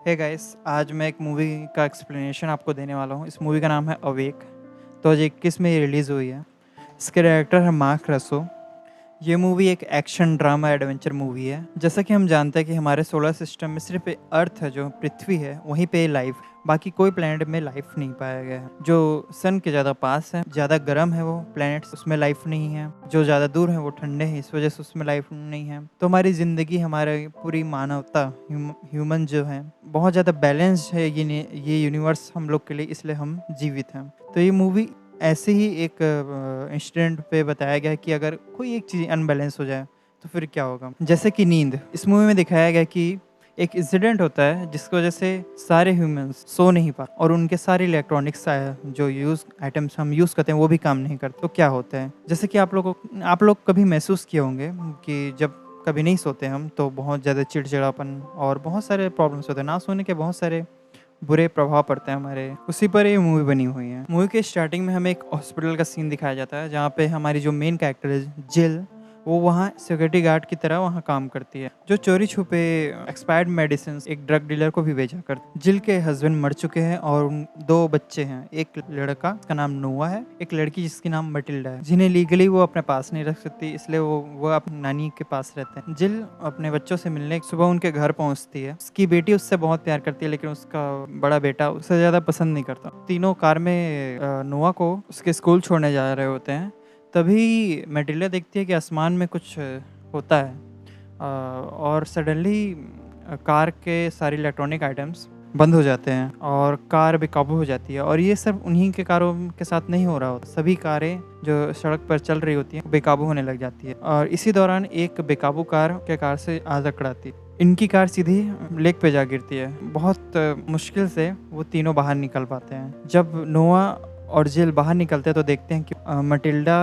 Hey guys, आज मैं एक मूवी का एक्सप्लेनेशन आपको देने वाला हूँ। इस मूवी का नाम है अवेक। 2021 में ये रिलीज़ हुई है। इसके डायरेक्टर है मार्क रसो। ये मूवी एक एक्शन ड्रामा एडवेंचर मूवी है। जैसा कि हम जानते हैं कि हमारे सोलर सिस्टम में सिर्फ अर्थ है, जो पृथ्वी है, वहीं पे लाइफ, बाकी कोई प्लेनेट में लाइफ नहीं पाया गया है। जो सन के ज़्यादा पास है, ज़्यादा गर्म है वो प्लैनेट्स, उसमें लाइफ नहीं है। जो ज़्यादा दूर है वो ठंडे हैं, इस वजह से उसमें लाइफ नहीं है। तो हमारी ज़िंदगी, हमारी पूरी मानवता, ह्यूमन जो है, बहुत ज़्यादा बैलेंस्ड है। ये यूनिवर्स हम लोग के लिए, इसलिए हम जीवित हैं। तो ये मूवी ऐसे ही एक इंसिडेंट पे बताया गया है कि अगर कोई एक चीज़ अनबैलेंस हो जाए तो फिर क्या होगा। जैसे कि नींद, इस मूवी में दिखाया गया कि एक इंसिडेंट होता है जिसकी वजह से सारे ह्यूमंस सो नहीं पाते और उनके सारे इलेक्ट्रॉनिक्स जो आइटम्स हम यूज़ करते हैं वो भी काम नहीं करते। तो क्या होता है, जैसे कि आप लोग कभी महसूस किए होंगे कि जब कभी नहीं सोते हम तो बहुत ज़्यादा चिड़चिड़ापन और बहुत सारे प्रॉब्लम्स होते हैं। ना सोने के बहुत सारे बुरे प्रभाव पड़ते हैं हमारे, उसी पर ये मूवी बनी हुई है। मूवी के स्टार्टिंग में हमें एक हॉस्पिटल का सीन दिखाया जाता है जहाँ पे हमारी जो मेन कैरेक्टर है जिल, वो वहाँ सिक्योरिटी गार्ड की तरह वहाँ काम करती है, जो चोरी छुपे एक्सपायर्ड मेडिसिन एक ड्रग डीलर को भी बेचा करती। जिल के हस्बैंड मर चुके हैं और दो बच्चे हैं, एक लड़का जिसका नाम नोआ है, एक लड़की जिसकी नाम मटिल्डा है, जिन्हें लीगली वो अपने पास नहीं रख सकती, इसलिए वो अपनी नानी के पास रहते हैं। जिल अपने बच्चों से मिलने सुबह उनके घर पहुंचती है। उसकी बेटी उससे बहुत प्यार करती है, लेकिन उसका बड़ा बेटा उससे ज्यादा पसंद नहीं करता। तीनों कार में नोआ को उसके स्कूल छोड़ने जा रहे होते हैं। तभी मैटिल्डा देखती है कि आसमान में कुछ होता है, और सडनली कार के सारे इलेक्ट्रॉनिक आइटम्स बंद हो जाते हैं और कार बेकाबू हो जाती है। और ये सब उन्हीं के कारों के साथ नहीं हो रहा होता, सभी कारें जो सड़क पर चल रही होती हैं बेकाबू होने लग जाती है। और इसी दौरान एक बेकाबू कार से आ टकराती है। इनकी कार सीधी लेक पे जा गिरती है। बहुत मुश्किल से वो तीनों बाहर निकल पाते हैं। जब नोआ और जिल बाहर निकलते हैं तो देखते हैं कि मटिल्डा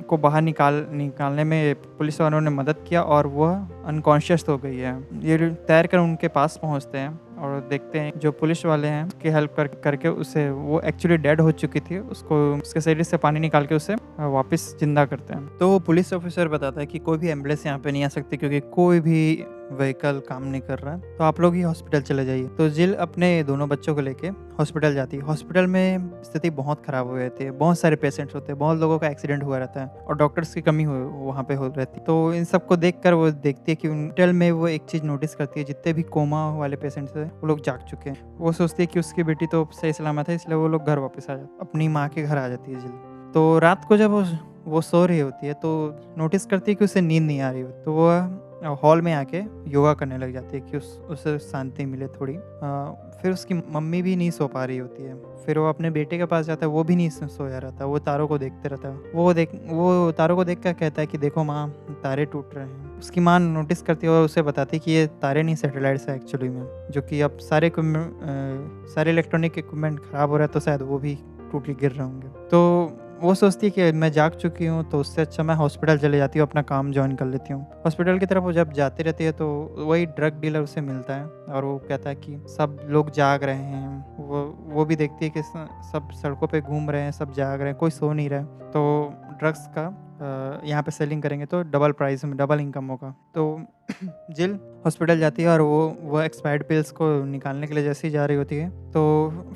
को बाहर निकालने में पुलिस वालों ने मदद किया और वह अनकॉन्शियस हो गई है। ये तैर कर उनके पास पहुंचते हैं और देखते हैं जो पुलिस वाले हैं उसकी हेल्प करके उसे, वो एक्चुअली डेड हो चुकी थी, उसको उसके शरीर से पानी निकाल के उसे वापस जिंदा करते हैं। तो वो पुलिस ऑफिसर बताता है कि कोई भी एम्बुलेंस यहाँ पे नहीं आ सकती क्योंकि कोई भी व्हीकल काम नहीं कर रहा है, तो आप लोग ही हॉस्पिटल चले जाइए। तो जिल अपने दोनों बच्चों को लेके हॉस्पिटल जाती है। हॉस्पिटल में स्थिति बहुत खराब हो रहती है, बहुत सारे पेशेंट्स होते हैं, बहुत लोगों का एक्सीडेंट हुआ रहता है और डॉक्टर्स की कमी वहाँ पे हो रहती है। तो इन सबको देखकर वो देखती है कि हॉस्पिटल में वो एक चीज़ नोटिस करती है, जितने भी कोमा वाले पेशेंट्स हैं वो लोग जाग चुके हैं। वो सोचती है कि उसकी बेटी तो सही सलामत है, इसलिए वो लोग घर वापस आ जाते, अपनी माँ के घर आ जाती है जिल। तो रात को जब वो सो रही होती है तो नोटिस करती है कि उसे नींद नहीं आ रही होती, तो वह हॉल में आके योगा करने लग जाती है कि उसे शांति मिले थोड़ी। फिर उसकी मम्मी भी नहीं सो पा रही होती है। फिर वो अपने बेटे के पास जाता है, वो भी नहीं सोया रहता, वो तारों को देखते रहता है। वो तारों को देख कर कहता है कि देखो माँ, तारे टूट रहे हैं। उसकी माँ नोटिस करती है और उसे बताती है कि ये तारे नहीं, सैटेलाइट्स है एक्चुअली में, जो कि अब सारे इलेक्ट्रॉनिक इक्विपमेंट खराब हो रहा है, तो शायद वो भी टूट के गिर रहे होंगे। तो वो सोचती है कि मैं जाग चुकी हूँ, तो उससे अच्छा मैं हॉस्पिटल चले जाती हूँ, अपना काम ज्वाइन कर लेती हूँ। हॉस्पिटल की तरफ वो जब जाती रहती है तो वही ड्रग डीलर उसे मिलता है और वो कहता है कि सब लोग जाग रहे हैं। वो भी देखती है कि सब सड़कों पे घूम रहे हैं, सब जाग रहे हैं, कोई सो नहीं रहा है। तो ड्रग्स का यहाँ पे सेलिंग करेंगे तो डबल प्राइस में डबल इनकम होगा। तो जिल हॉस्पिटल जाती है और वो एक्सपायर्ड पिल्स को निकालने के लिए जैसे ही जा रही होती है तो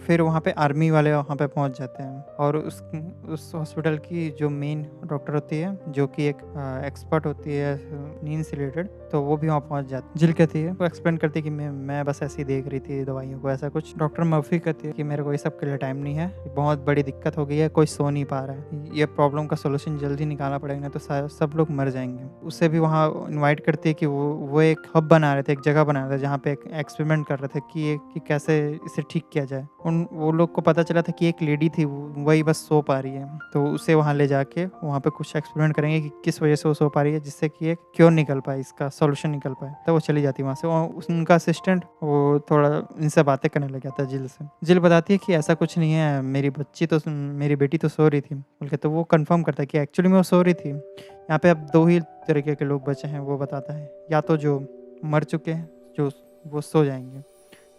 फिर वहाँ पे आर्मी वाले वहाँ पे पहुँच जाते हैं और उस हॉस्पिटल की जो मेन डॉक्टर होती है, जो कि एक एक्सपर्ट होती है नींद से रिलेटेड, तो वो भी वहाँ पहुँच जाती। जिल कहती है, वो एक्सप्लेन करती है कि मैं बस ऐसे ही देख रही थी दवाइयों को, ऐसा कुछ। डॉक्टर मर्फी कहती है कि मेरे को ये सब के लिए टाइम नहीं है, बहुत बड़ी दिक्कत हो गई है, कोई सो नहीं पा रहा है, ये प्रॉब्लम का सोल्यूशन जल्दी निकालना पड़ेगा, नहीं तो सब लोग मर जाएंगे। उसे भी वहाँ इन्वाइट करती है कि वो एक हब बना रहे थे, एक जगह बना रहे थे जहाँ पे एक एक्सपेरिमेंट कर रहे थे कि कैसे इसे ठीक किया जाए। वो लोग को पता चला था कि एक लेडी थी, वही बस सो पा रही है, तो उसे वहाँ ले जाके वहाँ पे कुछ एक्सपेरिमेंट करेंगे कि किस वजह से वो सो पा रही है, जिससे कि एक क्योर निकल पाए, इसका सॉल्यूशन निकल पाए। तो वो चली जाती है वहाँ से। उनका असिस्टेंट वो थोड़ा इनसे बातें करने लग जाता है जिल से। जिल बताती है कि ऐसा कुछ नहीं है, मेरी बेटी तो सो रही थी बोल के। तो वो कंफर्म करता है कि एक्चुअली में वो सो रही थी। यहाँ पे अब दो ही तरीके के लोग बचे हैं, वो बताता है, या तो जो मर चुके हैं, जो वो सो जाएंगे,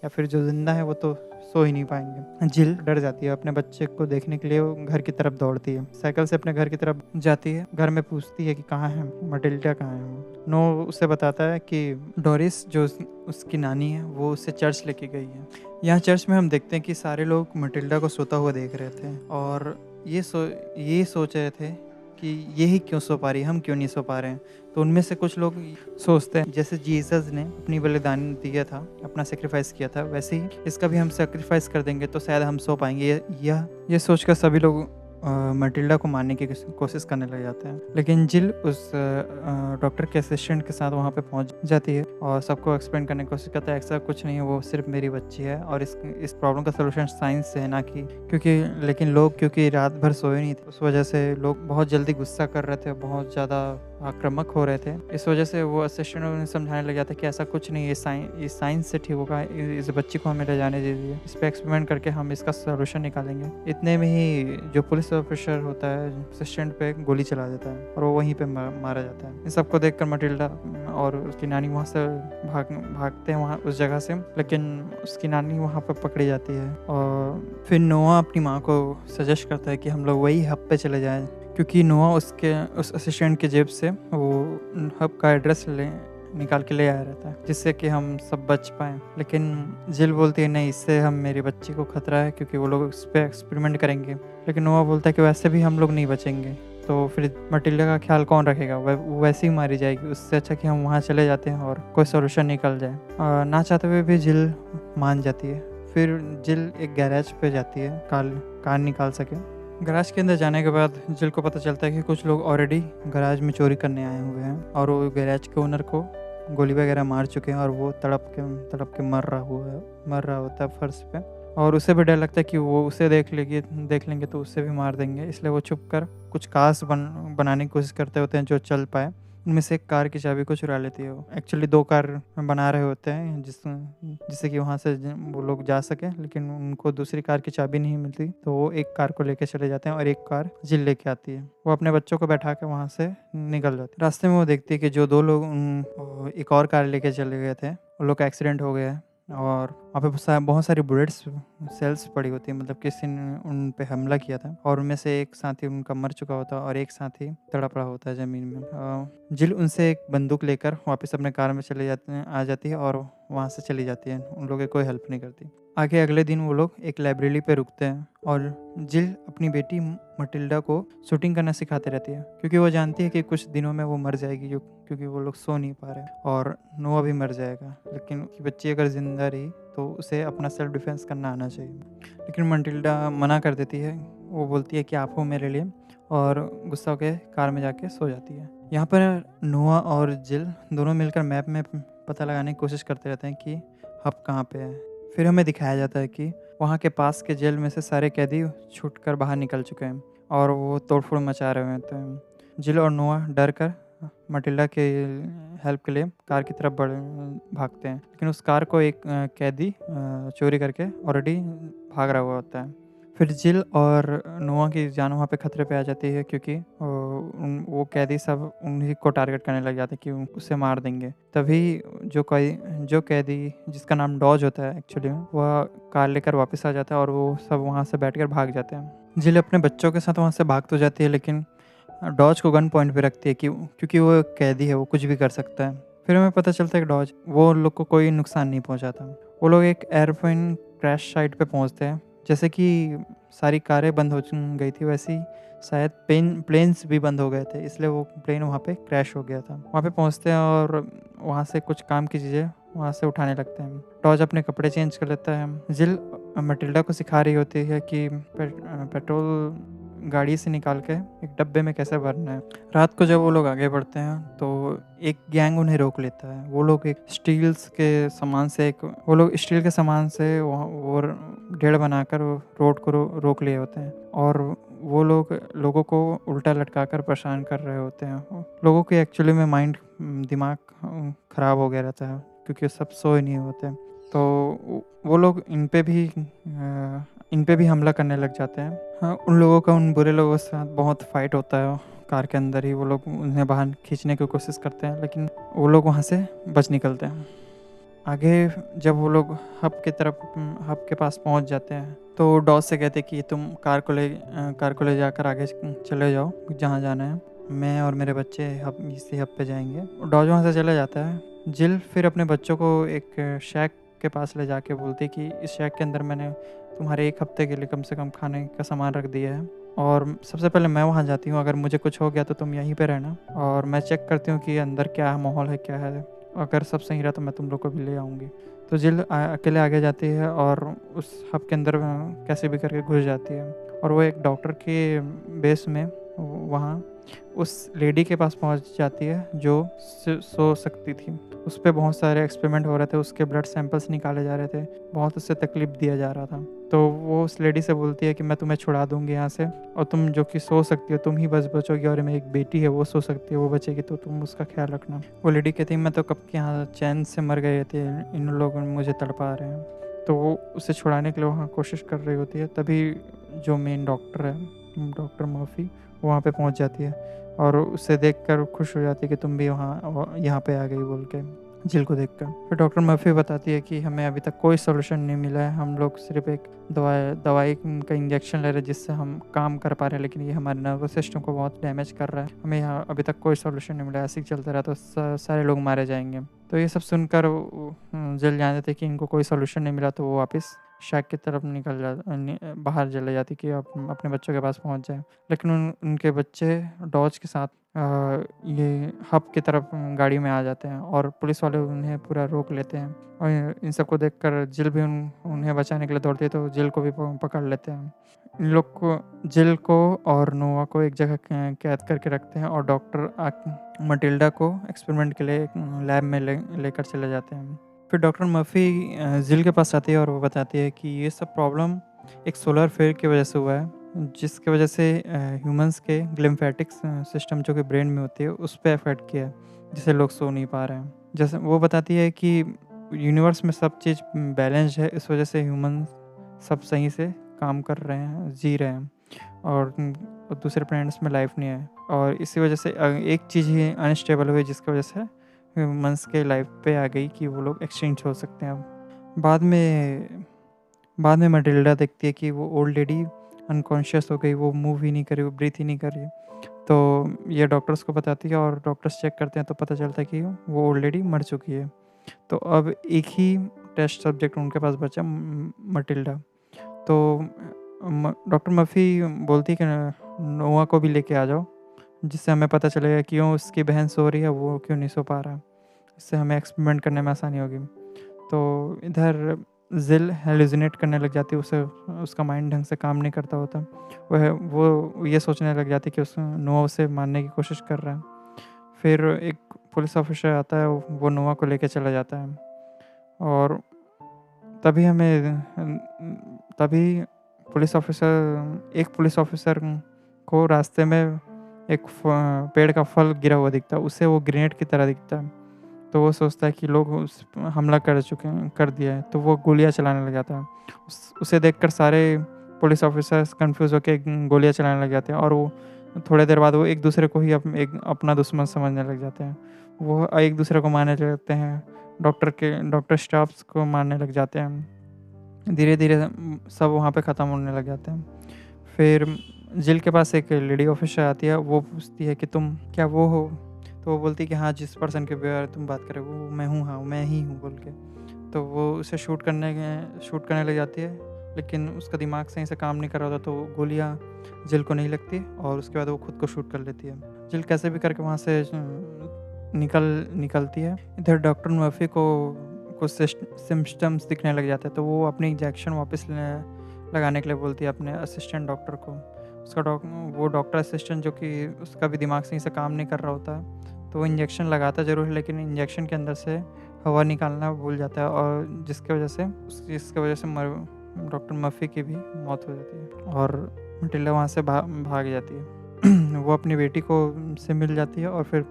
या फिर जो जिंदा है वो तो सो ही नहीं पाएंगे। जिल डर जाती है, अपने बच्चे को देखने के लिए वो घर की तरफ दौड़ती है, साइकिल से अपने घर की तरफ जाती है। घर में पूछती है कि कहाँ है मटिल्डा, कहाँ है वो। नो उसे बताता है कि डोरिस जो उसकी नानी है वो उसे चर्च लेके गई है। यहाँ चर्च में हम देखते हैं कि सारे लोग मटिल्डा को सोता हुआ देख रहे थे और ये सोच रहे थे कि ये ही क्यों सो पा रही है, हम क्यों नहीं सो पा रहे हैं। तो उनमें से कुछ लोग सोचते हैं जैसे जीसस ने अपनी बलिदान दिया था, अपना सेक्रीफाइस किया था, वैसे ही इसका भी हम सेक्रीफाइस कर देंगे तो शायद हम सो पाएंगे। यह सोचकर सभी लोग मटिल्डा को मारने की कोशिश करने लग जाते हैं। लेकिन जिल उस डॉक्टर के असिस्टेंट के साथ वहाँ पे पहुँच जाती है और सबको एक्सप्लेन करने की कोशिश करता है ऐसा कुछ नहीं है, वो सिर्फ मेरी बच्ची है और इस प्रॉब्लम का सोल्यूशन साइंस से है ना कि लेकिन लोग क्योंकि रात भर सोए नहीं थे उस वजह से लोग बहुत जल्दी गुस्सा कर रहे थे, बहुत ज़्यादा आक्रामक हो रहे थे। इस वजह से वो असिस्टेंट उन्हें समझाने लग जाता है कि ऐसा कुछ नहीं है, ये साइंस से ठीक होगा, इस बच्ची को हमें ले जाने दीजिए, इस पर एक्सपेरिमेंट करके हम इसका सोल्यूशन निकालेंगे। इतने में ही जो पुलिस ऑफिसर होता है असिस्टेंट पे गोली चला देता है और वो वहीं पे मारा जाता है। इन सबको देखकर मटिल्डा और उसकी नानी वहाँ से भागते हैं वहाँ उस जगह से, लेकिन उसकी नानी वहाँ पर पकड़ी जाती है। और फिर नोआ अपनी माँ को सजेस्ट करता है कि हम लोग वही हब पे चले जाएं, क्योंकि नोआ उस असिस्टेंट के जेब से वो हब का एड्रेस निकाल के ले आया रहता है जिससे कि हम सब बच पाएं। लेकिन जिल बोलती है नहीं, इससे हम मेरी बच्ची को खतरा है क्योंकि वो लोग इस पर एक्सपेरिमेंट करेंगे। लेकिन नोआ बोलता है कि वैसे भी हम लोग नहीं बचेंगे, तो फिर मटिल्डा का ख्याल कौन रखेगा, वो वैसे ही मारी जाएगी, उससे अच्छा कि हम वहाँ चले जाते हैं और कोई सोल्यूशन निकल जाए। ना चाहते हुए भी जिल मान जाती है। फिर जिल एक गैरेज पे जाती है कार निकाल सके। गैराज के अंदर जाने के बाद जिल को पता चलता है कि कुछ लोग ऑलरेडी गैराज में चोरी करने आए हुए हैं और वो गैराज के ओनर को गोली वगैरह मार चुके हैं और वो तड़प के मर रहा होता है फर्श पे। और उसे भी डर लगता है कि वो उसे देख लेंगे तो उससे भी मार देंगे, इसलिए वो छुप कर कुछ कार्स बनाने की कोशिश करते होते हैं जो चल पाए। उनमें से एक कार की चाबी को चुरा लेती है। वो एक्चुअली 2 कार बना रहे होते हैं जिससे कि वहाँ से वो लोग जा सके, लेकिन उनको दूसरी कार की चाबी नहीं मिलती तो वो एक कार को लेके चले जाते हैं और एक कार जिल लेके आती है। वो अपने बच्चों को बैठा के वहाँ से निकल जाती है। रास्ते में वो देखती है कि जो 2 लोग एक और कार लेके चले गए थे उन लोग का एक्सीडेंट हो गया है और वहाँ पे बहुत सारी बुलेट्स सेल्स पड़ी होती है, मतलब किसी ने उन पे हमला किया था और उनमें से एक साथी उनका मर चुका होता है और एक साथी तड़प रहा होता है ज़मीन में। जिल उनसे एक बंदूक लेकर वापस अपने कार में आ जाती है और वहाँ से चली जाती है, उन लोगों की कोई हेल्प नहीं करती। आगे अगले दिन वो लोग एक लाइब्रेरी पे रुकते हैं और जिल अपनी बेटी मटिल्डा को शूटिंग करना सिखाते रहती है क्योंकि वो जानती है कि कुछ दिनों में वो मर जाएगी क्योंकि वो लोग सो नहीं पा रहे और नोआ भी मर जाएगा। लेकिन उसकी बच्ची अगर जिंदा रही तो उसे अपना सेल्फ डिफेंस करना आना चाहिए। लेकिन मटिल्डा मना कर देती है, वो बोलती है कि आप हो मेरे लिए, और गुस्सा होकर कार में जाके सो जाती है। यहाँ पर नोआ और जिल दोनों मिलकर मैप में पता लगाने की कोशिश करते रहते हैं कि हब कहाँ पे है। फिर हमें दिखाया जाता है कि वहाँ के पास के जेल में से सारे कैदी छूटकर बाहर निकल चुके हैं और वो तोड़फोड़ मचा रहे होते हैं। जिल और नोआ डर कर मटिल्डा के हेल्प के लिए कार की तरफ भागते हैं, लेकिन उस कार को एक कैदी चोरी करके ऑलरेडी भाग रहा हुआ होता है। फिर जिल और नोआ की जान वहाँ पे खतरे पे आ जाती है क्योंकि वो कैदी सब उन्हीं को टारगेट करने लग जाते हैं कि उसे मार देंगे। तभी जो कैदी जिसका नाम डॉज होता है एक्चुअली वह कार लेकर वापस आ जाता है और वो सब वहाँ से बैठकर भाग जाते हैं। जिल अपने बच्चों के साथ वहाँ से भाग तो जाती है, लेकिन डॉज को गन पॉइंट पे रखती है क्योंकि वो एक कैदी है, वो कुछ भी कर सकता है। फिर हमें पता चलता है कि डॉज वो लोग को कोई नुकसान नहीं पहुंचाता। वो लोग एक एयरप्लेन क्रैश साइट पे पहुंचते हैं। जैसे कि सारी कारें बंद हो गई थी वैसे ही शायद प्लेन्स भी बंद हो गए थे, इसलिए वो प्लेन वहाँ पे क्रैश हो गया था। वहाँ पे पहुँचते हैं और वहाँ से कुछ काम की चीज़ें वहाँ से उठाने लगते हैं। डॉज अपने कपड़े चेंज कर लेता है। जिल मटिल्डा को सिखा रही होती है कि पेट्रोल गाड़ी से निकाल के एक डब्बे में कैसे भरना है। रात को जब वो लोग आगे बढ़ते हैं तो एक गैंग उन्हें रोक लेता है। वो लोग स्टील के सामान से वो ढेर बनाकर रोड को रोक लिए होते हैं और वो लोगों को उल्टा लटकाकर परेशान कर रहे होते हैं। लोगों के एक्चुअली में दिमाग खराब हो गया रहता है क्योंकि सब सोए नहीं होते, तो वो लोग इन पे भी हमला करने लग जाते हैं। हाँ, उन लोगों का उन बुरे लोगों के साथ बहुत फाइट होता है। कार के अंदर ही वो लोग उन्हें बाहर खींचने की कोशिश करते हैं, लेकिन वो लोग वहाँ से बच निकलते हैं। आगे जब वो लोग हब के पास पहुंच जाते हैं तो डॉस से कहते कि तुम कार को ले जाकर आगे चले जाओ जहाँ जाना है, मैं और मेरे बच्चे इसी हब पे जाएंगे। डॉज वहाँ से चले जाता है। जिल फिर अपने बच्चों को एक शैक के पास ले जाके बोलती कि इस शैक के अंदर मैंने तुम्हारे 1 हफ्ते के लिए कम से कम खाने का सामान रख दिया है, और सबसे पहले मैं वहाँ जाती हूँ, अगर मुझे कुछ हो गया तो तुम यहीं पे रहना, और मैं चेक करती हूँ कि अंदर क्या माहौल है, क्या है, अगर सब सही रहा तो मैं तुम लोग को भी ले आऊँगी। तो जिल अकेले आगे जाती है और उस हब के अंदर कैसे भी करके घुस जाती है, और वो एक डॉक्टर के बेस में वहाँ उस लेडी के पास पहुँच जाती है जो सो सकती थी। उस पे बहुत सारे एक्सपेरिमेंट हो रहे थे, उसके ब्लड सैंपल्स निकाले जा रहे थे, बहुत उससे तकलीफ दिया जा रहा था। तो वो उस लेडी से बोलती है कि मैं तुम्हें छुड़ा दूंगी यहाँ से, और तुम जो कि सो सकती हो तुम ही बस बचोगी, और मेरी एक बेटी है वो सो सकती है, वो बचेगी, तो तुम उसका ख्याल रखना। वो लेडी कहती है मैं तो कब के यहाँ चैन से मर गए थे, इन लोगों ने मुझे तड़पा रहे हैं। तो वो उसे छुड़ाने के लिए वहाँ कोशिश कर रही होती है। तभी जो मेन डॉक्टर है, डॉक्टर मर्फी, वहाँ पे पहुँच जाती है और उसे देखकर खुश हो जाती है कि तुम भी वहाँ यहाँ पे आ गई बोल के जिल को देखकर। फिर डॉक्टर मर्फी बताती है कि हमें अभी तक कोई सोल्यूशन नहीं मिला है, हम लोग सिर्फ एक दवाई का इंजेक्शन ले रहे हैं जिससे हम काम कर पा रहे हैं, लेकिन ये हमारे नर्वस सिस्टम को बहुत डैमेज कर रहा है, हमें यहाँ अभी तक कोई सोल्यूशन नहीं मिला, ऐसे ही चलता रहा तो सारे लोग मारे जाएंगे। तो ये सब सुनकर जिल जानते थे कि इनको कोई सोल्यूशन नहीं मिला, तो वो वापस शैक की तरफ बाहर चले जाती कि अपने बच्चों के पास पहुंच जाए। लेकिन उनके बच्चे डॉज के साथ ये हब की तरफ गाड़ी में आ जाते हैं और पुलिस वाले उन्हें पूरा रोक लेते हैं, और इन सबको देखकर जिल भी उन्हें बचाने के लिए दौड़ती है, तो जिल को भी पकड़ लेते हैं। इन लोग को, जिल को और नोवा को एक जगह कैद करके रखते हैं, और डॉक्टर मटिल्डा को एक्सपेरिमेंट के लिए लैब में लेकर चले जाते हैं। फिर डॉक्टर मर्फी जिल के पास आती है और वो बताती है कि ये सब प्रॉब्लम एक सोलर फेयर की वजह से हुआ है, जिसके वजह से ह्यूमंस के ग्लिम्फेटिक सिस्टम जो कि ब्रेन में होती है उस पर अफेक्ट किया है, जिससे लोग सो नहीं पा रहे हैं। जैसे वो बताती है कि यूनिवर्स में सब चीज़ बैलेंस्ड है, इस वजह से ह्यूमन सब सही से काम कर रहे हैं, जी रहे हैं, और दूसरे प्लैनेट्स में लाइफ नहीं है, और इसी वजह से एक चीज़ ही अनस्टेबल हुई जिसकी वजह से ह्यूमंस के लाइफ पे आ गई कि वो लोग एक्सचेंज हो सकते हैं अब। बाद में मटिल्डा देखती है कि वो ओल्ड लेडी अनकॉन्शियस हो गई, वो मूव ही नहीं कर रही, वो ब्रीथ ही नहीं कर रही, तो ये डॉक्टर्स को बताती है और डॉक्टर्स चेक करते हैं तो पता चलता है कि वो ओल्ड लेडी मर चुकी है। तो अब एक ही टेस्ट सब्जेक्ट उनके पास बचा, मटिल्डा। तो डॉक्टर मर्फी बोलती है कि नोवा को भी लेके आ जाओ, जिससे हमें पता चलेगा क्यों उसकी बहन सो रही है, वो क्यों नहीं सो पा रहा, इससे हमें एक्सपेरिमेंट करने में आसानी होगी। तो इधर जिल हेलुसिनेट करने लग जाती है, उसे उसका माइंड ढंग से काम नहीं करता होता, वो ये सोचने लग जाती है कि नोवा उसे मारने की कोशिश कर रहा है। फिर एक पुलिस ऑफिसर आता है, वो नोवा को लेके चला जाता है, और तभी एक पुलिस ऑफिसर को रास्ते में एक पेड़ का फल गिरा हुआ दिखता है, उसे वो ग्रेनेड की तरह दिखता है। तो वो सोचता है कि लोग हमला कर दिया है, तो वो गोलियां चलाने लग जाता है। उसे देखकर सारे पुलिस ऑफिसर्स कंफ्यूज होकर गोलियां चलाने लग जाते हैं, और वो थोड़ी देर बाद वो एक दूसरे को ही अपना दुश्मन समझने लग जाते हैं। वो एक दूसरे को मारने लगते हैं, डॉक्टर स्टाफ्स को मारने लग जाते हैं। धीरे धीरे सब वहाँ पे ख़त्म होने लग जाते हैं। फिर जिल के पास एक लेडी ऑफिसर आती है, वो पूछती है कि तुम क्या वो हो? तो वो बोलती है कि हाँ, जिस पर्सन के बारे तुम बात कर रहे हो वो मैं हूँ, हाँ मैं ही हूँ बोल के। तो वो उसे शूट करने लग जाती है, लेकिन उसका दिमाग सही से काम नहीं कर रहा होता, तो गोलियाँ जिल को नहीं लगती, और उसके बाद वो खुद को शूट कर लेती है। जिल कैसे भी करके वहाँ से निकलती है। इधर डॉक्टर मर्फी को कुछ सिम्पटम्स दिखने लग जाते हैं, तो वो अपनी इंजेक्शन वापस लगाने के लिए बोलती है अपने असिस्टेंट डॉक्टर को। वो डॉक्टर असिस्टेंट जो कि उसका भी दिमाग सही से काम नहीं कर रहा होता है, तो वो इंजेक्शन लगाता ज़रूर है, लेकिन इंजेक्शन के अंदर से हवा निकालना भूल जाता है, और जिसके वजह से डॉक्टर मर्फी की भी मौत हो जाती है, और मटिल्डा वहाँ से भाग जाती है। वो अपनी बेटी को से मिल जाती है, और फिर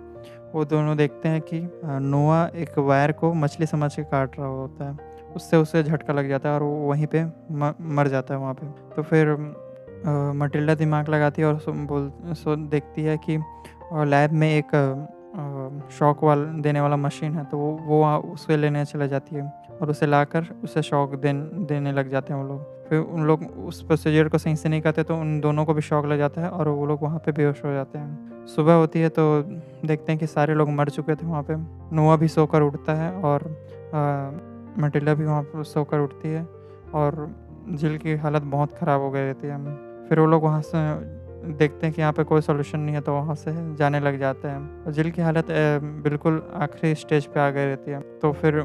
वो दोनों देखते हैं कि नोआ एक वायर को मछली समझ के काट रहा होता है, उससे उसे झटका लग जाता है और वो वहीं पे मर जाता है वहाँ पे। तो फिर मटिल्डा दिमाग लगाती है और देखती है कि लैब में एक शॉक देने वाला मशीन है, तो वो उसे लेने चले जाती है और उसे लाकर उसे शॉक देने लग जाते हैं वो लोग। फिर उन लोग उस प्रोसीजर को सही से नहीं करते तो उन दोनों को भी शॉक लग जाता है और वो लोग वहाँ पे बेहोश हो जाते हैं। सुबह होती है तो देखते हैं कि सारे लोग मर चुके थे वहाँ पे। नोआ भी सोकर उठता है और मटिल्डा भी वहाँ पर सोकर उठती है और जिल की हालत बहुत ख़राब हो गई रहती है। फिर वो लोग वहाँ से देखते हैं कि यहाँ पे कोई सॉल्यूशन नहीं है तो वहाँ से जाने लग जाते हैं और जिल की हालत बिल्कुल आखिरी स्टेज पे आ गई रहती है। तो फिर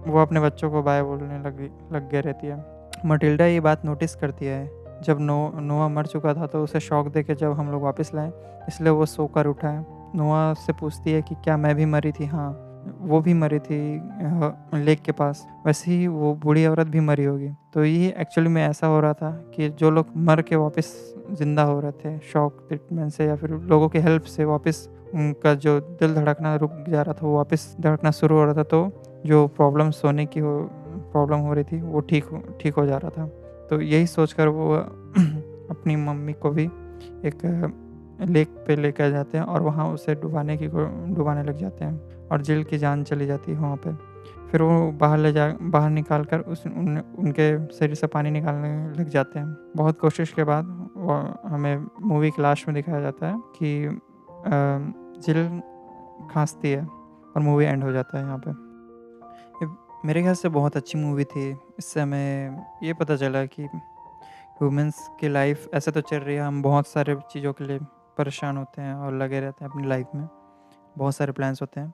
वो अपने बच्चों को बाय बोलने लग गई रहती है। मटिल्डा ये बात नोटिस करती है जब नोआ मर चुका था तो उसे शॉक दे के जब हम लोग वापस लाए इसलिए वो सोकर उठा है। नोआ से पूछती है कि क्या मैं भी मरी थी? हाँ, वो भी मरी थी लेक के पास, वैसे ही वो बूढ़ी औरत भी मरी होगी। तो ये एक्चुअली में ऐसा हो रहा था कि जो लोग मर के वापस ज़िंदा हो रहे थे शॉक ट्रीटमेंट से या फिर लोगों की हेल्प से, वापस उनका जो दिल धड़कना रुक जा रहा था वो वापस धड़कना शुरू हो रहा था। तो जो प्रॉब्लम हो रही थी वो ठीक हो जा रहा था। तो यही सोचकर वो अपनी मम्मी को भी एक लेक पे लेकर जाते हैं और वहाँ उसे डुबाने लग जाते हैं और जिल की जान चली जाती है वहाँ पे। फिर वो बाहर निकाल कर उनके शरीर से पानी निकालने लग जाते हैं। बहुत कोशिश के बाद वो हमें मूवी के लास्ट में दिखाया जाता है कि जिल खांसती है और मूवी एंड हो जाता है यहाँ पे। ये मेरे ख्याल से बहुत अच्छी मूवी थी। इससे हमें ये पता चला कि ह्यूमंस की लाइफ ऐसे तो चल रही है, हम बहुत सारे चीज़ों के लिए परेशान होते हैं और लगे रहते हैं अपनी लाइफ में, बहुत सारे प्लान्स होते हैं,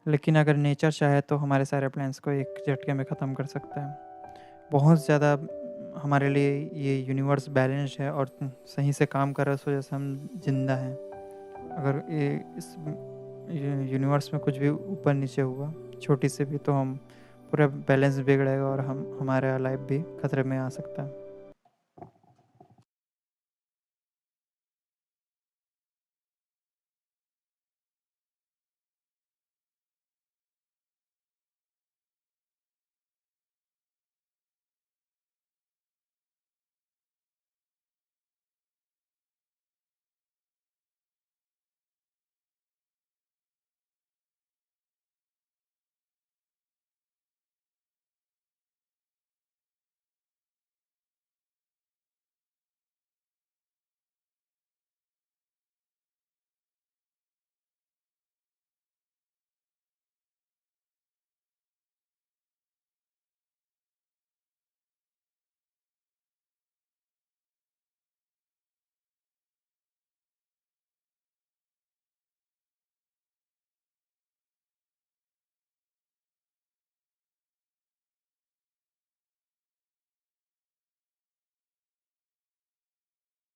लेकिन अगर नेचर चाहे तो हमारे सारे प्लान्स को एक झटके में ख़त्म कर सकता है। बहुत ज़्यादा हमारे लिए ये यूनिवर्स बैलेंस्ड है और सही से काम कर रहा है, उस वजह से हम जिंदा हैं। अगर इस यूनिवर्स में कुछ भी ऊपर नीचे हुआ छोटी से भी तो हम पूरा बैलेंस बिगड़ेगा और हमारा लाइफ भी खतरे में आ सकता है।